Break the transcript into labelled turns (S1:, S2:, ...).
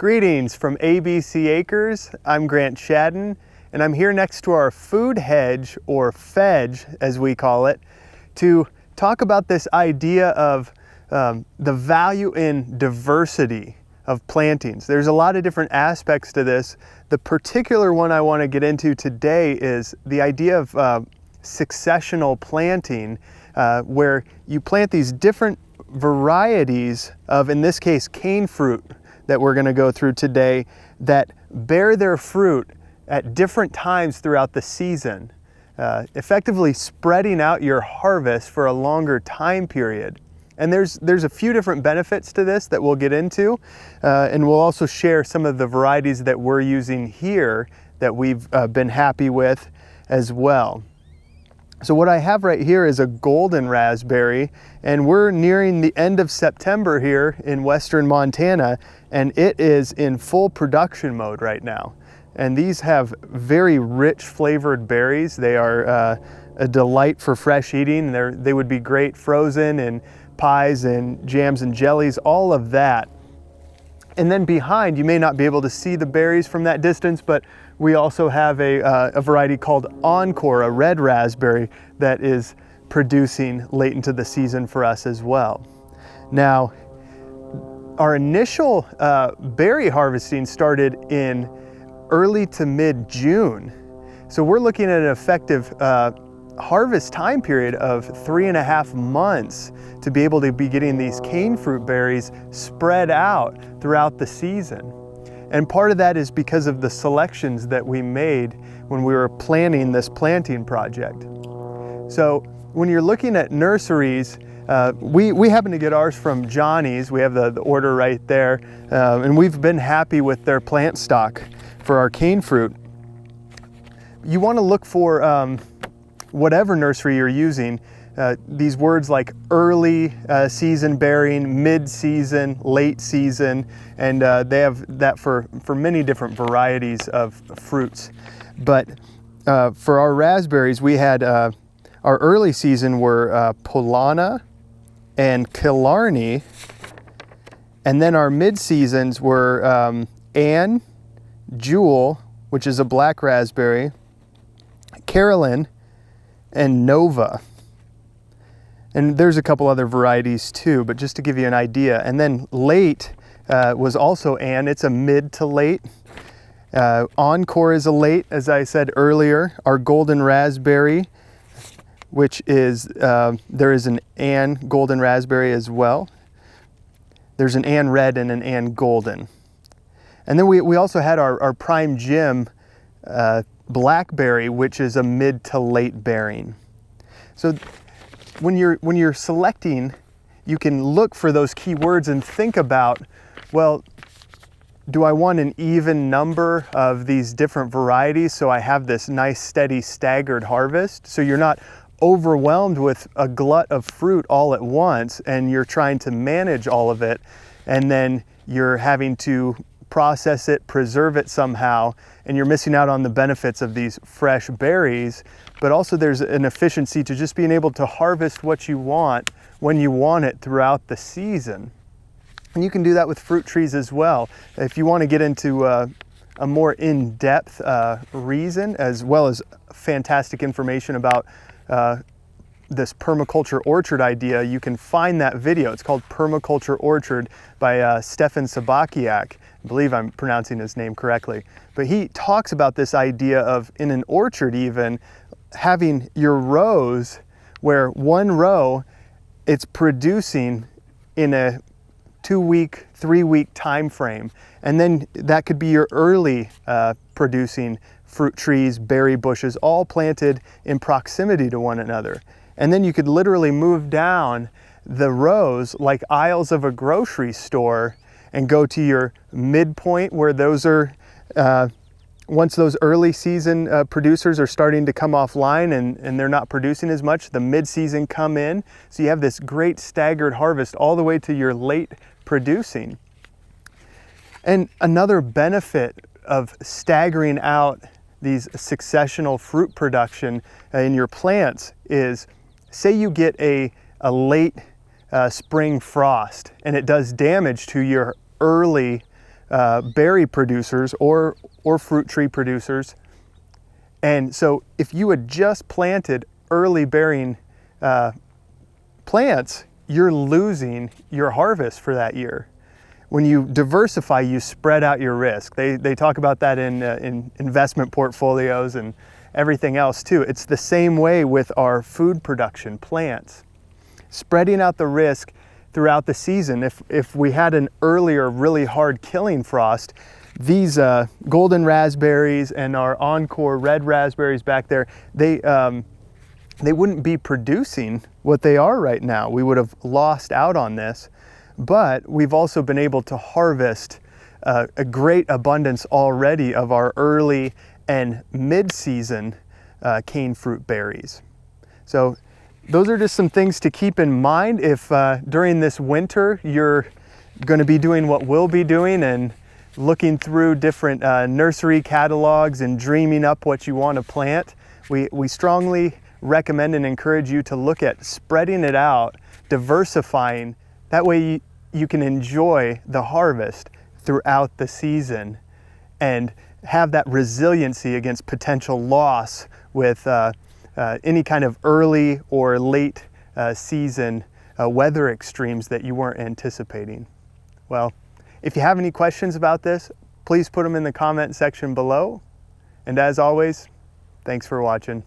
S1: Greetings from ABC Acres. I'm Grant Shadden, and I'm here next to our food hedge, or fedge as we call it, to talk about this idea of the value in diversity of plantings. There's a lot of different aspects to this. The particular one I want to get into today is the idea of successional planting, where you plant these different varieties of, in this case, cane fruit that we're going to go through today, that bear their fruit at different times throughout the season, effectively spreading out your harvest for a longer time period. And there's a few different benefits to this that we'll get into, and we'll also share some of the varieties that we're using here that we've been happy with as well. So what I have right here is a golden raspberry, and we're nearing the end of September here in western Montana, and it is in full production mode right now. And these have very rich flavored berries. They are a delight for fresh eating. They would be great frozen in pies and jams and jellies, all of that. And then behind, you may not be able to see the berries from that distance, but we also have a variety called Encore, a red raspberry that is producing late into the season for us as well. Now, our initial berry harvesting started in early to mid-June. So we're looking at an effective harvest time period of 3.5 months to be able to be getting these cane fruit berries spread out throughout the season. And part of that is because of the selections that we made when we were planning this planting project. So when you're looking at nurseries, we happen to get ours from Johnny's. We have the order right there, and we've been happy with their plant stock for our cane fruit. You want to look for whatever nursery you're using, these words like early season bearing, mid-season, late season, and they have that for many different varieties of fruits. But for our raspberries, we had our early season were Polana and Killarney, and then our mid-seasons were Anne, Jewel, which is a black raspberry, Carolyn, and Nova. And there's a couple other varieties too, but just to give you an idea. And then late was also Anne. It's a mid to late. Encore is a late, as I said earlier. Our golden raspberry, which is, there is an Anne golden raspberry as well. There's an Anne red and an Anne golden. And then we also had our prime Jim blackberry, which is a mid to late bearing. So when you're selecting, you can look for those keywords and think about, well, do I want an even number of these different varieties so I have this nice steady staggered harvest, so you're not overwhelmed with a glut of fruit all at once and you're trying to manage all of it, and then you're having to process it, preserve it somehow, and you're missing out on the benefits of these fresh berries. But also there's an efficiency to just being able to harvest what you want when you want it throughout the season. And you can do that with fruit trees as well. If you want to get into a more in-depth reason, as well as fantastic information about this permaculture orchard idea, you can find that video. It's called Permaculture Orchard by Stefan Sabakiak. I believe I'm pronouncing his name correctly. But he talks about this idea of, in an orchard even, having your rows where one row it's producing in a 2-week, 3-week time frame. And then that could be your early producing fruit trees, berry bushes, all planted in proximity to one another. And then you could literally move down the rows like aisles of a grocery store and go to your midpoint where those are, once those early season producers are starting to come offline and they're not producing as much, the mid-season come in. So you have this great staggered harvest all the way to your late producing. And another benefit of staggering out these successional fruit production in your plants is, say you get a late spring frost and it does damage to your early berry producers or fruit tree producers. And so if you had just planted early bearing plants, you're losing your harvest for that year. When you diversify, you spread out your risk. They talk about that in investment portfolios and everything else too. It's the same way with our food production plants. Spreading out the risk throughout the season. If we had an earlier really hard killing frost, these golden raspberries and our encore red raspberries back there, they wouldn't be producing what they are right now. We would have lost out on this, but we've also been able to harvest a great abundance already of our early and mid-season cane fruit berries. So those are just some things to keep in mind if during this winter you're going to be doing what we'll be doing and looking through different nursery catalogs and dreaming up what you want to plant. We strongly recommend and encourage you to look at spreading it out, diversifying. That way you can enjoy the harvest throughout the season and have that resiliency against potential loss with any kind of early or late season weather extremes that you weren't anticipating. Well, if you have any questions about this, please put them in the comment section below. And as always, thanks for watching.